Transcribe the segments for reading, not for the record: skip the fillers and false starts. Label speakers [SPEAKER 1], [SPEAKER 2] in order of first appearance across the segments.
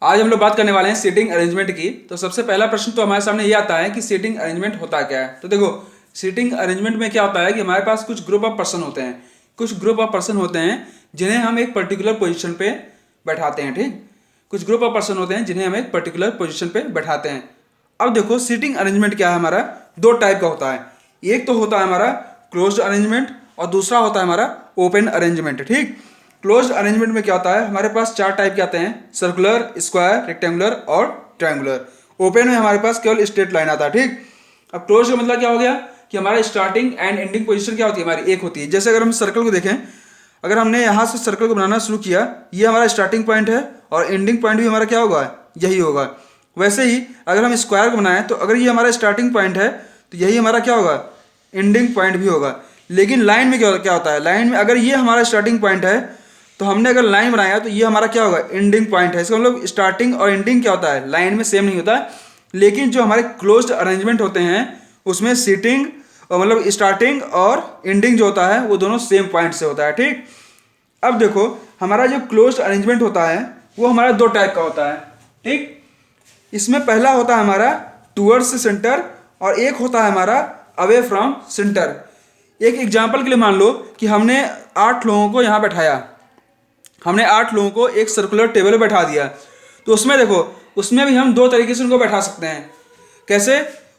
[SPEAKER 1] आज हम लोग बात करने वाले हैं सीटिंग अरेंजमेंट की। तो सबसे पहला प्रश्न तो हमारे सामने ये आता है कि सीटिंग अरेंजमेंट होता क्या है। तो देखो, सीटिंग अरेंजमेंट में क्या होता है कि हमारे पास कुछ ग्रुप ऑफ पर्सन होते हैं, कुछ ग्रुप ऑफ पर्सन होते हैं जिन्हें हम एक पर्टिकुलर पोजीशन पे बैठाते हैं। ठीक, कुछ ग्रुप ऑफ पर्सन होते हैं जिन्हें हम एक पर्टिकुलर पोजीशन पे बैठाते हैं। अब देखो, सीटिंग अरेंजमेंट क्या है, हमारा दो टाइप का होता है। एक तो होता है हमारा क्लोज्ड अरेंजमेंट और दूसरा होता है हमारा ओपन अरेंजमेंट। ठीक, क्लोज्ड अरेंजमेंट में क्या होता है, हमारे पास चार टाइप के आते हैं: सर्कुलर, स्क्वायर, रेक्टेंगुलर और ट्रायंगुलर। ओपन में हमारे पास केवल स्ट्रेट लाइन आता है। ठीक, अब क्लोज का मतलब क्या हो गया कि हमारा स्टार्टिंग एंड एंडिंग पोजीशन क्या होती है, हमारी एक होती है। जैसे अगर हम सर्कल को देखें, अगर हमने यहाँ से सर्कल को बनाना शुरू किया, ये हमारा स्टार्टिंग पॉइंट है और एंडिंग पॉइंट भी हमारा क्या होगा, यही होगा। वैसे ही अगर हम स्क्वायर को बनाएं तो अगर ये हमारा स्टार्टिंग पॉइंट है तो यही हमारा क्या होगा, एंडिंग पॉइंट भी होगा। लेकिन लाइन में क्या होता है, लाइन में अगर ये हमारा स्टार्टिंग पॉइंट है तो हमने अगर लाइन बनाया तो ये हमारा क्या होगा, एंडिंग पॉइंट है। इसका मतलब स्टार्टिंग और एंडिंग क्या होता है, लाइन में सेम नहीं होता। लेकिन जो हमारे क्लोज्ड अरेंजमेंट होते हैं उसमें सीटिंग मतलब स्टार्टिंग और एंडिंग जो होता है वो दोनों सेम पॉइंट से होता है। ठीक, अब देखो, हमारा जो क्लोज्ड अरेंजमेंट होता है वो हमारा दो टाइप का होता है। ठीक, इसमें पहला होता है हमारा टूवर्ड्स सेंटर और एक होता है हमारा अवे फ्रॉम सेंटर। एक एग्जाम्पल के लिए मान लो कि हमने 8 लोगों को यहाँ बैठाया, हमने 8 लोगों को एक सर्कुलर टेबल पर बैठा दिया। तो उसमें देखो, उसमें भी हम दो तरीके से उनको बैठा सकते हैं। कैसे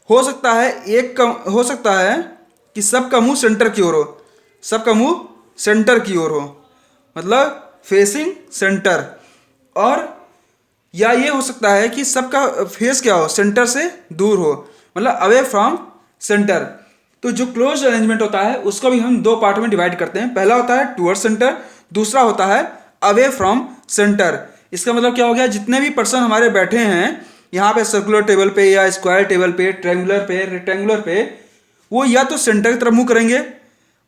[SPEAKER 1] हो सकता है, एक का हो सकता है कि सबका मुंह सेंटर की ओर हो, सबका मुंह सेंटर की ओर हो, मतलब फेसिंग सेंटर। और या ये हो सकता है कि सबका फेस क्या हो, सेंटर से दूर हो, मतलब अवे फ्रॉम सेंटर। तो जो क्लोज अरेंजमेंट होता है उसको भी हम दो पार्ट में डिवाइड करते हैं। पहला होता है टूवर्ड सेंटर, दूसरा होता है अवे फ्रॉम सेंटर। इसका मतलब क्या हो गया, जितने भी पर्सन हमारे बैठे हैं यहाँ पे सर्कुलर टेबल पे या स्क्वायर टेबल पे, ट्रायंगुलर पे, रेक्टेंगुलर पे, वो या तो सेंटर की तरफ मुंह करेंगे,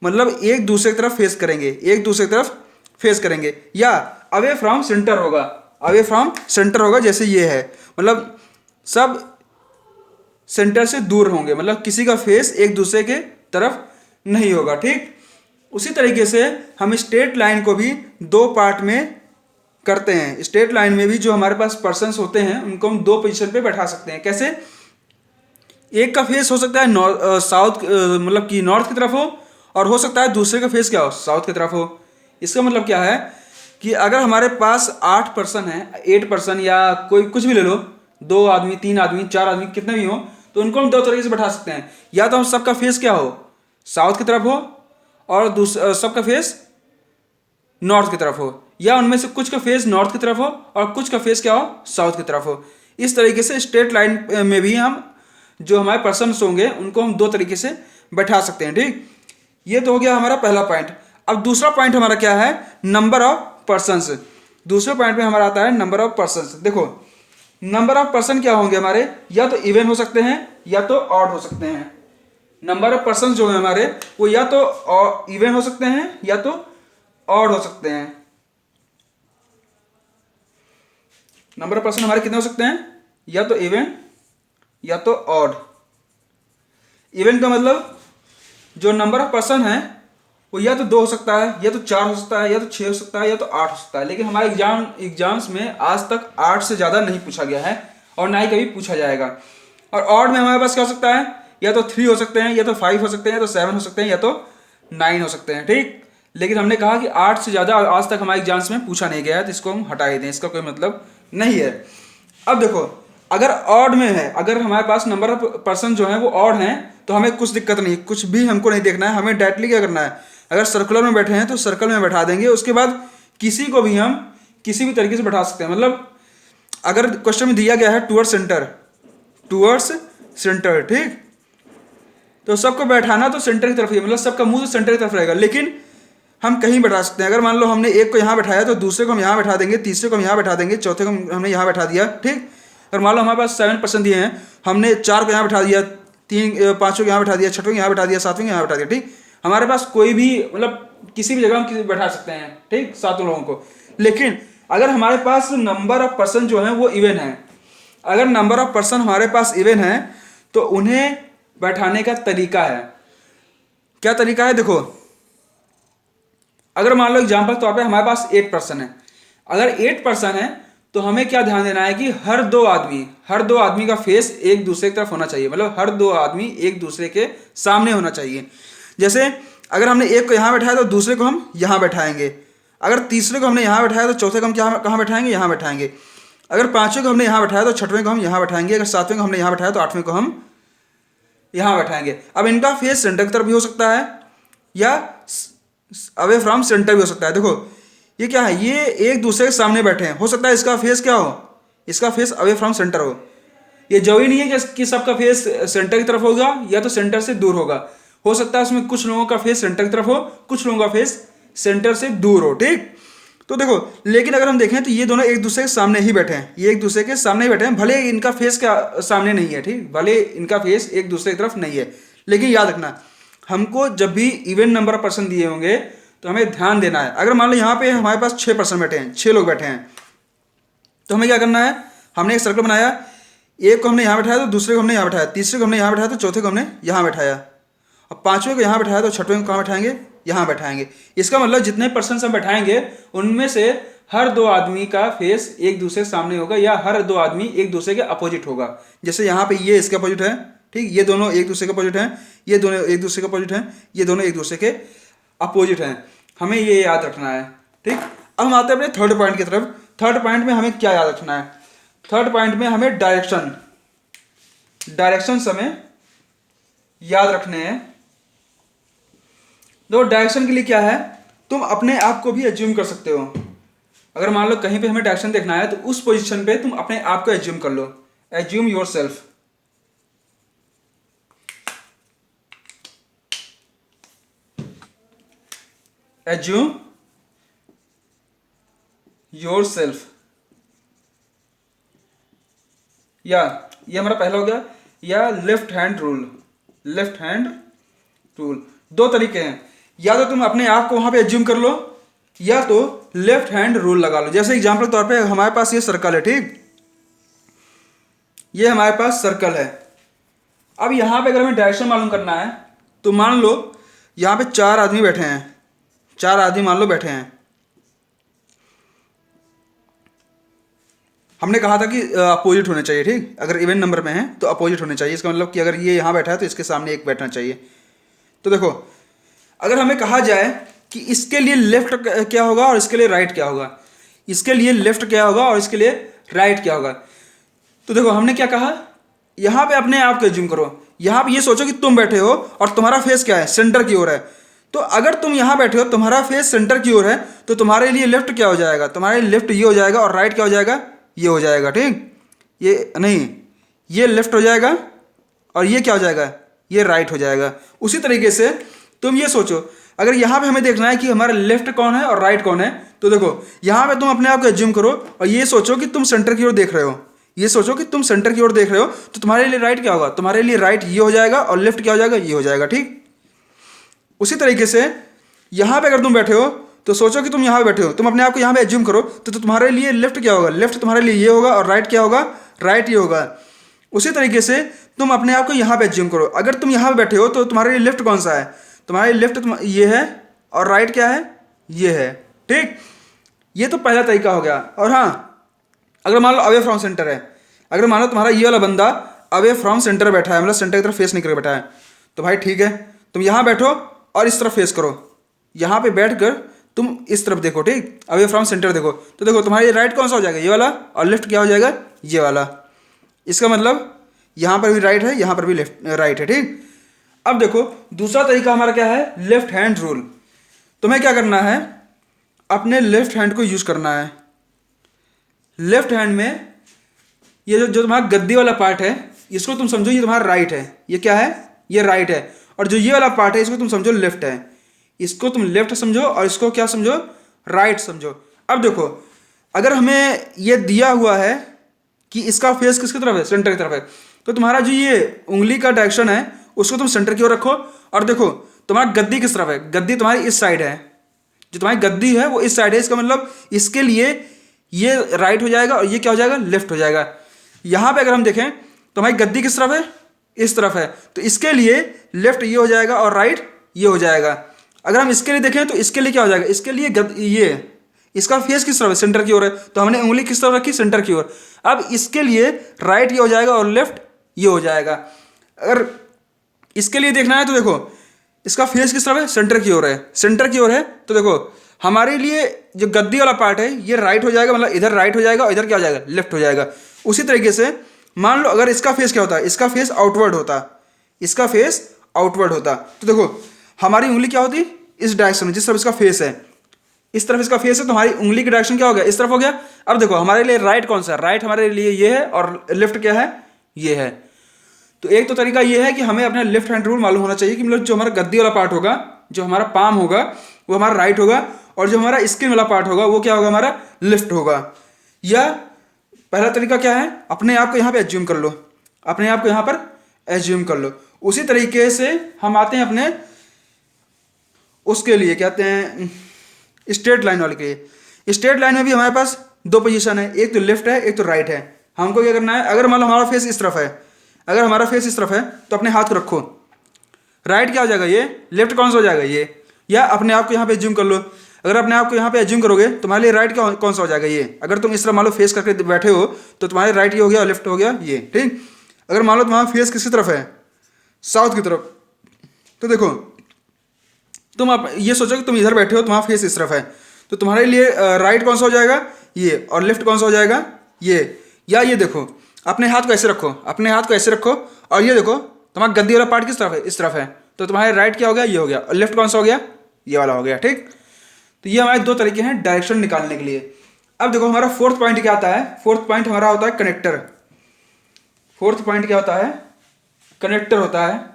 [SPEAKER 1] मतलब एक दूसरे की तरफ फेस करेंगे, एक दूसरे की तरफ फेस करेंगे, या अवे फ्रॉम सेंटर होगा, अवे फ्रॉम सेंटर होगा जैसे ये है, मतलब सब सेंटर से दूर होंगे, मतलब किसी का फेस एक दूसरे के तरफ नहीं होगा। ठीक, उसी तरीके से हम स्ट्रेट लाइन को भी दो पार्ट में करते हैं। स्ट्रेट लाइन में भी जो हमारे पास पर्सन्स होते हैं उनको हम दो पोजीशन पे बैठा सकते हैं। कैसे, एक का फेस हो सकता है साउथ मतलब कि नॉर्थ की तरफ हो, और हो सकता है दूसरे का फेस क्या हो, साउथ की तरफ हो। इसका मतलब क्या है कि अगर हमारे पास 8 पर्सन है, 8 पर्सन या कोई कुछ भी ले लो, 2 आदमी, 3 आदमी, 4 आदमी, कितने भी हो, तो उनको हम दो तरीके से बैठा सकते हैं। या तो हम सबका फेस क्या हो, साउथ की तरफ हो, और दूसरा सबका फेस नॉर्थ की तरफ हो, या उनमें से कुछ का फेस नॉर्थ की तरफ हो और कुछ का फेस क्या हो, साउथ की तरफ हो। इस तरीके से स्ट्रेट लाइन में भी हम जो हमारे पर्सन्स होंगे उनको हम दो तरीके से बैठा सकते हैं। ठीक, ये तो हो गया हमारा पहला पॉइंट। अब दूसरा पॉइंट हमारा क्या है, नंबर ऑफ पर्सन्स। दूसरे पॉइंट में हमारा आता है नंबर ऑफ पर्सन्स। देखो, नंबर ऑफ पर्सन क्या होंगे हमारे, या तो इवन हो सकते हैं या तो ऑड हो सकते हैं। नंबर ऑफ पर्सन जो है हमारे वो या तो इवन हो सकते हैं या तो ऑड हो सकते हैं। नंबर ऑफ पर्सन हमारे कितने हो सकते हैं, या तो इवन या तो ऑड। इवन का मतलब जो नंबर ऑफ पर्सन है वो या तो 2 हो सकता है, या तो 4 हो सकता है, या तो 6 हो सकता है, या तो 8 हो सकता है। लेकिन हमारे एग्जाम्स में आज तक 8 से ज़्यादा नहीं पूछा गया है और ना ही कभी पूछा जाएगा। और ऑड में हमारे पास क्या हो सकता है, या तो 3 हो सकते हैं, या तो 5 हो सकते हैं, या तो 7 हो सकते हैं, या तो 9 हो सकते हैं। ठीक, लेकिन हमने कहा कि 8 से ज़्यादा आज तक हमारे एग्जाम्स में पूछा नहीं गया है, तो इसको हम हटा ही दें, इसका कोई मतलब नहीं है। अब देखो, अगर ऑड में है, अगर हमारे पास नंबर ऑफ पर्सन जो है वो ऑड हैं, तो हमें कुछ दिक्कत नहीं, कुछ भी हमको नहीं देखना है। हमें डायरेक्टली क्या करना है, अगर सर्कुलर में बैठे हैं तो सर्कल में बैठा देंगे। उसके बाद किसी को भी हम किसी भी तरीके से बैठा सकते हैं। मतलब अगर क्वेश्चन में दिया गया है टूवर्ड्स सेंटर, टूवर्ड्स सेंटर, ठीक, तो सबको बैठाना तो सेंटर की तरफ ही, मतलब सबका मुंह तो सेंटर की तरफ रहेगा। लेकिन हम कहीं बैठा सकते हैं। अगर मान लो हमने एक को यहाँ बैठाया तो दूसरे को हम यहाँ बैठा देंगे, तीसरे को हम यहाँ बैठा देंगे, चौथे को हमने यहाँ बैठा दिया। ठीक, अगर मान लो हमारे पास 7 पर्सन दिए हैं, हमने 4 को यहाँ बैठा दिया, 5 को यहाँ बैठा दिया, 6 को यहाँ बैठा दिया, 7वें को यहाँ बैठा दिया। ठीक, हमारे पास कोई भी मतलब किसी भी जगह हम बैठा सकते हैं। ठीक, 7 लोगों को। लेकिन अगर हमारे पास नंबर ऑफ पर्सन जो है वो इवन है, अगर नंबर ऑफ पर्सन हमारे पास इवन है तो उन्हें बैठाने का तरीका है। क्या तरीका है, देखो, अगर मान लो एग्जाम्पल तौर पे हमारे पास 8 पर्सन है, अगर 8 पर्सन है तो हमें क्या ध्यान देना है कि हर दो आदमी का फेस एक दूसरे की तरफ होना चाहिए, मतलब हर दो आदमी एक दूसरे के सामने होना चाहिए। जैसे अगर हमने एक को यहाँ बैठाया तो दूसरे को हम यहाँ बैठाएंगे, अगर तीसरे को हमने यहाँ बैठाया तो चौथे को हम कहाँ बैठाएंगे, यहाँ बैठाएंगे, अगर पांचवें को हमने यहाँ बैठाया तो छठवें को हम यहाँ बैठाएंगे, अगर सातवें को हमने यहाँ बैठाया तो आठवें को हम यहाँ बैठाएंगे। अब इनका फेस सेंटर की तरफ भी हो सकता है या अवे फ्रॉम सेंटर भी हो सकता है। देखो ये क्या है, ये एक दूसरे के सामने बैठे हैं, हो सकता है इसका फेस क्या हो, इसका फेस अवे फ्रॉम सेंटर हो। ये जरूरी नहीं है कि सबका फेस सेंटर की तरफ होगा या तो सेंटर से दूर होगा, हो सकता है उसमें कुछ लोगों का फेस सेंटर की तरफ हो, कुछ लोगों का फेस सेंटर से दूर हो, ठीक। तो देखो लेकिन अगर हम देखें तो ये दोनों एक दूसरे के सामने ही बैठे हैं, ये एक दूसरे के सामने ही बैठे हैं, भले इनका फेस क्या सामने नहीं है, ठीक, भले इनका फेस एक दूसरे की तरफ नहीं है, लेकिन याद रखना हमको जब भी इवन नंबर ऑफ पर्सन दिए होंगे तो हमें ध्यान देना है। अगर मान लो यहाँ पे हमारे पास 6 पर्सन बैठे हैं, 6 लोग बैठे हैं, तो हमें क्या करना है, हमने एक सर्कल बनाया, एक को हमने यहाँ बैठाया तो दूसरे को हमने यहाँ बैठाया, तीसरे को हमने यहाँ बैठाया तो चौथे को हमने यहाँ बैठाया, और पांचवें को यहाँ बैठाया तो छठवें को कहाँ बैठाएंगे, यहाँ बैठाएंगे। इसका मतलब जितने पर्सन हम बैठाएंगे उनमें से हर दो आदमी का फेस एक दूसरे के सामने होगा या हर दो आदमी एक दूसरे के अपोजिट होगा। जैसे यहाँ पे ये इसके अपोजिट है, ठीक, ये दोनों एक दूसरे के अपोजिट हैं, ये दोनों एक दूसरे के अपोजिट हैं, ये दोनों एक दूसरे के अपोजिट हैं, हमें ये याद रखना है, ठीक। अब हम आते हैं अपने थर्ड पॉइंट की तरफ। थर्ड पॉइंट में हमें क्या याद रखना है, थर्ड पॉइंट में हमें डायरेक्शन हमें याद रखने हैं। तो डायरेक्शन के लिए क्या है, तुम अपने आप को भी एज्यूम कर सकते हो। अगर मान लो कहीं पे हमें डायरेक्शन देखना है तो उस पोजीशन पे तुम अपने आप को एज्यूम कर लो, assume yourself. Assume yourself, या ये हमारा पहला हो गया, या left hand rule. Left hand rule दो तरीके हैं, या तो तुम अपने आप को वहां पे एज्यूम कर लो या तो लेफ्ट हैंड रूल लगा लो। जैसे एग्जांपल के तौर पे हमारे पास ये सर्कल है, ठीक, ये हमारे पास सर्कल है। अब यहां पे अगर हमें डायरेक्शन मालूम करना है तो मान लो यहां पे 4 आदमी बैठे हैं, 4 आदमी मान लो बैठे हैं, हमने कहा था कि अपोजिट होने चाहिए, ठीक, अगर इवन नंबर में है तो अपोजिट होने चाहिए। इसका मतलब कि अगर ये यहाँ बैठा है तो इसके सामने एक बैठना चाहिए। तो देखो अगर हमें कहा जाए कि इसके लिए लेफ्ट क्या होगा और इसके लिए राइट क्या होगा, इसके लिए लेफ्ट क्या होगा और इसके लिए राइट क्या होगा, तो देखो हमने क्या कहा, यहाँ पे अपने आप को एज्यूम करो, यहाँ पे ये सोचो कि तुम बैठे हो और तुम्हारा फेस क्या है, सेंटर की ओर है। तो अगर तुम यहाँ बैठे हो, तुम्हारा फेस सेंटर की ओर है, तो तुम्हारे लिए लेफ्ट क्या हो जाएगा, तुम्हारे लिए लेफ्ट ये हो जाएगा और राइट क्या हो जाएगा, ये हो जाएगा, ठीक, ये नहीं, ये लेफ्ट हो जाएगा और ये क्या हो जाएगा, ये राइट हो जाएगा। उसी तरीके से तुम ये सोचो, अगर यहाँ पे हमें देखना है कि हमारा लेफ्ट कौन है और राइट कौन है, तो देखो यहाँ पे तुम अपने आप को एज्यूम करो और ये सोचो कि तुम सेंटर की ओर देख रहे हो, ये सोचो कि तुम सेंटर की ओर देख रहे हो, तो तुम्हारे लिए राइट क्या होगा, तुम्हारे लिए राइट ये हो जाएगा और लेफ्ट क्या हो जाएगा, ये हो जाएगा, ठीक। उसी तरीके से यहाँ पे अगर तुम बैठे हो तो सोचो कि तुम यहाँ पे बैठे हो, तुम अपने आप को यहाँ पे एज्यूम करो, तो तुम्हारे लिए लेफ्ट क्या होगा, लेफ्ट तुम्हारे लिए ये होगा और राइट क्या होगा, राइट ये होगा। उसी तरीके से तुम अपने आप को यहाँ पे एज्यूम करो, अगर तुम यहाँ पे बैठे हो तो तुम्हारे लिए लेफ्ट कौन सा है, तुम्हारे लेफ्ट ये है और राइट क्या है, ये है, ठीक। ये तो पहला तरीका हो गया। और हाँ, अगर मान लो अवे फ्रॉम सेंटर है, अगर मान लो तुम्हारा ये वाला बंदा अवे फ्रॉम सेंटर बैठा है, मतलब सेंटर की तरफ फेस नहीं करके बैठा है, तो भाई ठीक है, तुम यहाँ बैठो और इस तरफ फेस करो, यहाँ पे बैठ कर तुम इस तरफ देखो, ठीक, अवे फ्रॉम सेंटर देखो, तो देखो तुम्हारे राइट कौन सा हो जाएगा, ये वाला, और लेफ्ट क्या हो जाएगा, ये वाला। इसका मतलब यहाँ पर भी राइट है, यहाँ पर भी लेफ्ट राइट है, ठीक। अब देखो दूसरा तरीका हमारा क्या है, लेफ्ट हैंड रूल। तुम्हें क्या करना है, अपने लेफ्ट हैंड को यूज करना है। लेफ्ट हैंड में ये जो तुम्हारा गद्दी वाला पार्ट है, इसको तुम समझो ये तुम्हारा राइट है, ये क्या है, ये राइट है, और जो ये वाला पार्ट है इसको तुम समझो लेफ्ट है, इसको तुम लेफ्ट समझो और इसको क्या समझो, राइट समझो। अब देखो अगर हमें ये दिया हुआ है कि इसका फेस किसकी तरफ है, सेंटर की तरफ है, तो तुम्हारा जो ये उंगली का डायरेक्शन है उसको तुम सेंटर की ओर रखो, और देखो तुम्हारा गद्दी किस तरफ है, गद्दी तुम्हारी इस साइड है, जो तुम्हारी गद्दी है वो इस साइड है, इसका मतलब इसके लिए ये राइट हो जाएगा और ये क्या हो जाएगा, लेफ्ट हो जाएगा। यहाँ पे अगर हम देखें तो हमारी गद्दी किस तरफ है, इस तरफ है, तो इसके लिए लेफ्ट ये हो जाएगा और राइट ये हो जाएगा। अगर हम इसके लिए देखें तो इसके लिए क्या हो जाएगा, इसके लिए इसका फेस किस तरफ है, सेंटर की ओर है, तो हमने उंगली किस तरफ रखी, सेंटर की ओर। अब इसके लिए राइट ये हो जाएगा और लेफ्ट ये हो जाएगा। अगर इसके लिए देखना है तो देखो इसका फेस किस तरफ है, सेंटर की ओर है, सेंटर की ओर है, तो देखो हमारे लिए जो गद्दी वाला पार्ट है ये राइट हो जाएगा, मतलब इधर राइट हो जाएगा और इधर क्या हो जाएगा, लेफ्ट हो जाएगा। उसी तरीके से मान लो अगर इसका फेस क्या होता है, इसका फेस आउटवर्ड होता, इसका फेस आउटवर्ड होता, तो देखो हमारी उंगली क्या होती, इस डायरेक्शन में, जिस तरफ इसका फेस है, इस तरफ इसका फेस है, तो हमारी उंगली की डायरेक्शन क्या हो गया, इस तरफ हो गया। अब देखो हमारे लिए राइट कौन सा है, राइट हमारे लिए ये है और लेफ्ट क्या है, ये है। तो एक तो तरीका ये है कि हमें अपना लेफ्ट हैंड रूल मालूम होना चाहिए कि मतलब जो हमारा गद्दी वाला पार्ट होगा, जो हमारा पाम होगा वो हमारा राइट होगा, और जो हमारा स्किन वाला पार्ट होगा वो क्या होगा, हमारा लेफ्ट होगा। या पहला तरीका क्या है, अपने आप को यहाँ पे एज्यूम कर लो, अपने आप को यहाँ पर एज्यूम कर लो। उसी तरीके से हम आते हैं अपने उसके लिए कहते हैं स्ट्रेट लाइन वाले के लिए। स्ट्रेट लाइन में भी हमारे पास दो पोजीशन है, एक तो लेफ्ट है एक तो राइट है। हमको क्या करना है, अगर मान लो हमारा फेस इस तरफ है, अगर हमारा फेस इस तरफ है तो अपने हाथ को रखो, राइट क्या हो जाएगा ये, लेफ्ट कौन सा हो जाएगा ये। या अपने आप को यहाँ पे एज्यूम कर लो, अगर अपने आप को यहाँ पे एज्यूम करोगे तो तुम्हारे लिए राइट क्या कौन सा हो जाएगा ये। अगर तुम इस तरह मान लो फेस करके बैठे हो तो तुम्हारे राइट ये हो गया और लेफ्ट हो गया ये, ठीक। अगर मान लो तुम्हारा फेस किसकी तरफ है, साउथ की तरफ, तो देखो तुम आप ये सोचो कि तुम इधर बैठे हो, तुम्हारा फेस इस तरफ है, तो तुम्हारे लिए राइट कौन सा हो जाएगा ये, और लेफ्ट कौन सा हो जाएगा ये। या ये देखो अपने हाथ को ऐसे रखो, अपने हाथ को ऐसे रखो, और ये देखो तुम्हारा गद्दी वाला पार्ट किस तरफ है, इस तरफ है, तो तुम्हारे राइट क्या हो गया, ये हो गया, और लेफ्ट कौन सा हो गया, ये वाला हो गया, ठीक। तो ये हमारे दो तरीके हैं डायरेक्शन निकालने के लिए। अब देखो हमारा फोर्थ पॉइंट क्या आता है, फोर्थ पॉइंट हमारा होता है कनेक्टर। फोर्थ पॉइंट क्या होता है, कनेक्टर होता है।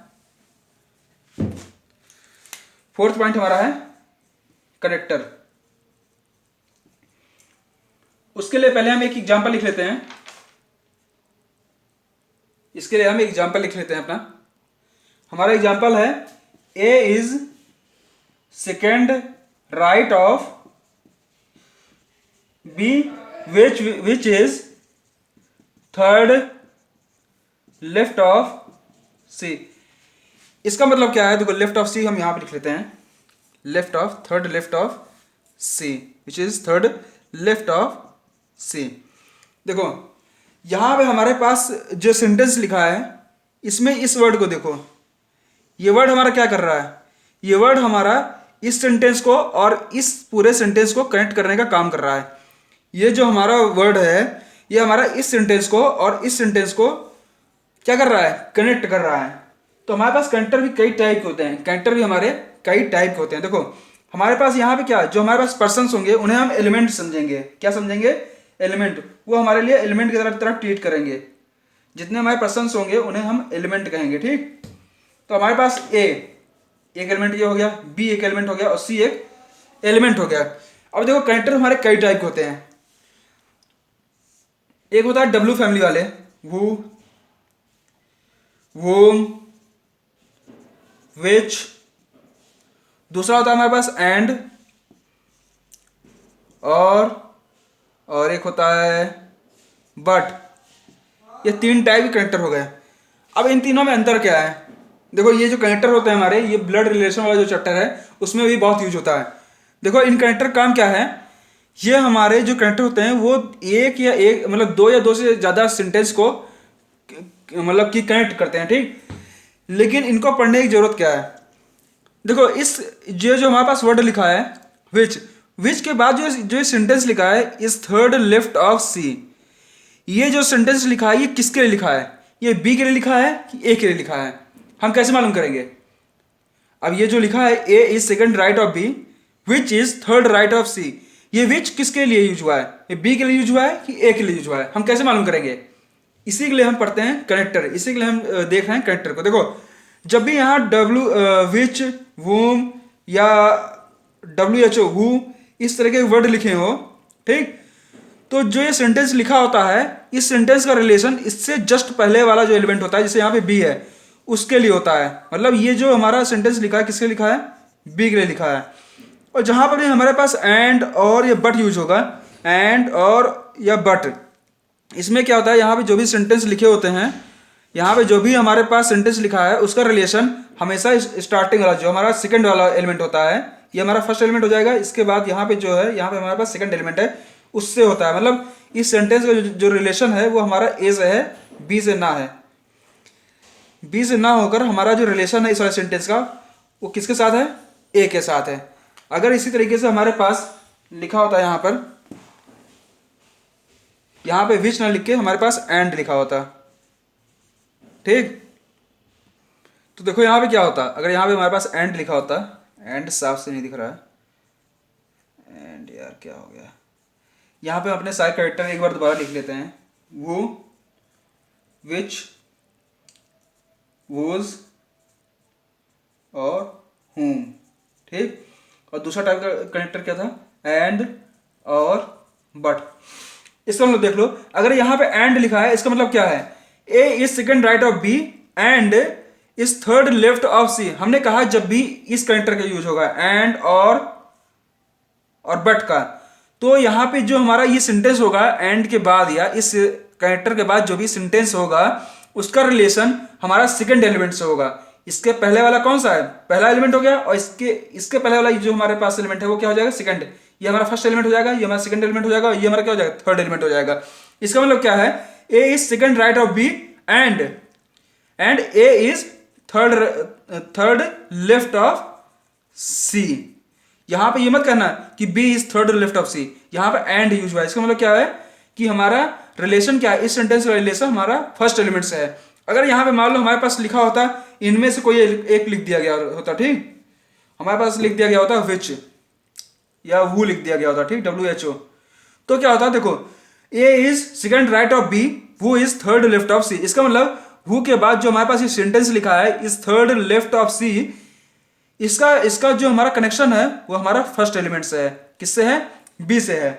[SPEAKER 1] फोर्थ पॉइंट हमारा है कनेक्टर। उसके लिए पहले हम एक एग्जांपल लिख लेते हैं, इसके लिए हम एक एग्जांपल लिख लेते हैं अपना। हमारा एग्जांपल है A is second right of B which is third left of C. इसका मतलब क्या है, देखो लेफ्ट ऑफ सी हम यहां पे लिख लेते हैं, left of, third left of C which is third left of C. देखो यहां पे हमारे पास जो सेंटेंस लिखा है इसमें इस वर्ड को देखो, ये वर्ड हमारा क्या कर रहा है, ये वर्ड हमारा इस सेंटेंस को और इस पूरे सेंटेंस को कनेक्ट करने का काम कर रहा है। ये जो हमारा वर्ड है ये हमारा इस सेंटेंस को और इस सेंटेंस को क्या कर रहा है, कनेक्ट कर रहा है। तो हमारे पास कनेक्टर भी कई टाइप के होते हैं, कनेक्टर भी हमारे कई टाइप के होते हैं। देखो हमारे पास यहाँ पे क्या, जो हमारे पास पर्सन्स होंगे उन्हें हम एलिमेंट समझेंगे, क्या समझेंगे, एलिमेंट। वो हमारे लिए एलिमेंट की तरह ट्रीट करेंगे। जितने हमारे पर्सन्स होंगे उन्हें हम एलिमेंट कहेंगे, ठीक। तो हमारे पास ए एक एलिमेंट ये हो गया, बी एक एलिमेंट हो गया और सी एक एलिमेंट हो गया। अब देखो कनेक्टर हमारे कई टाइप के होते हैं। एक होता है डब्ल्यू फैमिली वाले, who, whom, which। दूसरा होता है हमारे पास एंड, और एक होता है बट। ये तीन टाइप के कनेक्टर हो गए। अब इन तीनों में अंतर क्या है, देखो ये जो कनेक्टर होते हैं हमारे, ये ब्लड रिलेशन वाला जो चैप्टर है उसमें भी बहुत यूज होता है। देखो इन कनेक्टर काम क्या है, ये हमारे जो कनेक्टर होते हैं वो एक या एक मतलब दो या दो से ज़्यादा सेंटेंस को मतलब कि कनेक्ट करते हैं, ठीक। लेकिन इनको पढ़ने की जरूरत क्या है, देखो इस जो हमारे पास वर्ड लिखा है विच के बाद जो सेंटेंस लिखा है इस थर्ड लेफ्ट ऑफ सी। ये जो सेंटेंस लिखा है ये किसके लिए लिखा है, ये बी के लिए लिखा है कि ए के लिए लिखा है, हम कैसे मालूम करेंगे। अब ये जो लिखा है A is second right of B which is third right of C, ये विच किसके लिए यूज हुआ है, ये बी के लिए यूज हुआ है कि ए के लिए यूज हुआ है, हम कैसे मालूम करेंगे। इसी के लिए हम पढ़ते हैं कनेक्टर, इसी के लिए हम देख रहे हैं कनेक्टर को। देखो जब भी यहाँ डब्ल्यू विच वूम या WHO हु इस तरह के वर्ड लिखे हो, ठीक, तो जो ये सेंटेंस लिखा होता है इस सेंटेंस का रिलेशन इससे जस्ट पहले वाला जो एलिमेंट होता है जैसे यहाँ पे बी है उसके लिए होता है। मतलब ये जो हमारा सेंटेंस लिखा है किसके लिखा है, बी के लिए लिखा है। और जहाँ पर भी हमारे पास एंड और या बट यूज होगा, एंड और या बट, इसमें क्या होता है यहाँ पे जो भी सेंटेंस लिखे होते हैं, यहाँ पे जो भी हमारे पास सेंटेंस लिखा है उसका रिलेशन हमेशा स्टार्टिंग वाला जो हमारा सेकंड वाला एलिमेंट होता है ये हमारा फर्स्ट एलिमेंट हो जाएगा। इसके बाद यहाँ पे जो है, यहाँ पे हमारे पास सेकंड एलिमेंट है, उससे होता है। मतलब इस सेंटेंस का जो रिलेशन है वो हमारा ए से है, बी से ना है। बी से ना होकर हमारा जो रिलेशन है इस वाले सेंटेंस का वो किसके साथ है, ए के साथ है। अगर इसी तरीके से हमारे पास लिखा होता है यहाँ पे विच ना लिख के हमारे पास एंड लिखा होता, ठीक। तो देखो यहाँ पे क्या होता, अगर यहाँ पे हमारे पास एंड लिखा होता, एंड साफ से नहीं दिख रहा है, एंड यार क्या हो गया। यहाँ पे अपने सारे कैरेक्टर एक बार दोबारा लिख लेते हैं, वो, विच, वोज और whom, ठीक। और दूसरा टाइप का कनेक्टर क्या था, एंड और बट। इसका मतलब देख लो, अगर यहाँ पे एंड लिखा है इसका मतलब क्या है, A is second right of B and is third left of C. हमने कहा जब भी इस कनेक्टर का यूज होगा एंड और बट का, तो यहाँ पे जो हमारा ये सेंटेंस होगा एंड के बाद या इस कनेक्टर के बाद जो भी सेंटेंस होगा उसका रिलेशन हमारा सेकंड एलिमेंट से होगा। इसके पहले वाला कौन सा है, पहला एलिमेंट हो गया, और इसके पहले वाला जो हमारे पास एलिमेंट है वो क्या हो जाएगा, सेकंड। ये हमारा फर्स्ट एलिमेंट हो जाएगा, ये हमारा सेकंड एलिमेंट हो जाएगा, और ये हमारा क्या हो जाएगा, थर्ड एलिमेंट हो जाएगा। इसका मतलब क्या है, A is second right of B and A is third left of C. यहां पे ये मत कहना कि B is third left of C, यहां पे एंड यूज हुआ है। इसका मतलब क्या है कि हमारा रिलेशन क्या है, इस सेंटेंस का रिलेशन हमारा फर्स्ट एलिमेंट से है। अगर यहाँ पे मान लो हमारे पास लिखा होता इनमें से कोई एक लिख दिया गया होता, ठीक, हमारे पास लिख दिया गया होता विच या वो लिख दिया गया होता, ठीक, WHO, तो क्या होता, देखो A is second right of B, वो is third left of C. इसका मतलब हु के बाद जो हमारे पास ये सेंटेंस लिखा है is third left of C, इसका जो हमारा कनेक्शन है वो हमारा फर्स्ट एलिमेंट से है। किससे है, बी से है,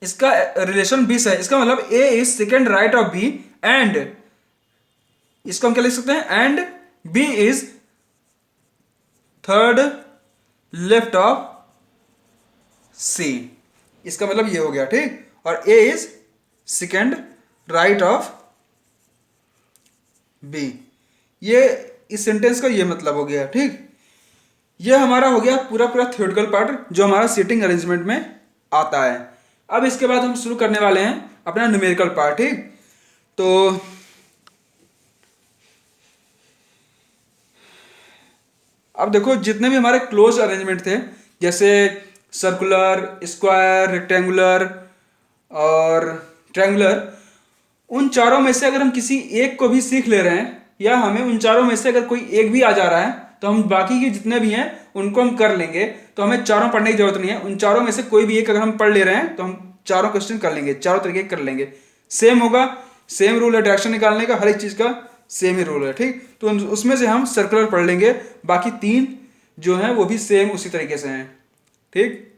[SPEAKER 1] इसका रिलेशन बी से है। इसका मतलब A is second right of B and, इसको हम क्या लिख सकते हैं, and B is third left of C. इसका मतलब ये हो गया, ठीक। और A is second right of B, ये इस सेंटेंस का ये मतलब हो गया, ठीक। ये हमारा हो गया पूरा थ्योरेटिकल पार्ट जो हमारा सीटिंग अरेंजमेंट में आता है। अब इसके बाद हम शुरू करने वाले हैं अपना न्यूमेरिकल पार्ट, ठीक। तो अब देखो जितने भी हमारे क्लोज अरेंजमेंट थे, जैसे सर्कुलर, स्क्वायर, रेक्टेंगुलर और ट्रायंगुलर, उन चारों में से अगर हम किसी एक को भी सीख ले रहे हैं या हमें उन चारों में से अगर कोई एक भी आ जा रहा है तो हम बाकी के जितने भी हैं उनको हम कर लेंगे। तो हमें चारों पढ़ने की जरूरत नहीं है, उन चारों में से कोई भी एक अगर हम पढ़ ले रहे हैं तो हम चारों क्वेश्चन कर लेंगे, चारों तरीके कर लेंगे। सेम होगा, सेम रूल है डायरेक्शन निकालने का, हर एक चीज का सेम ही रूल है, ठीक। तो उसमें से हम सर्कुलर पढ़ लेंगे, बाकी तीन जो हैं वो भी सेम उसी तरीके से हैं, ठीक।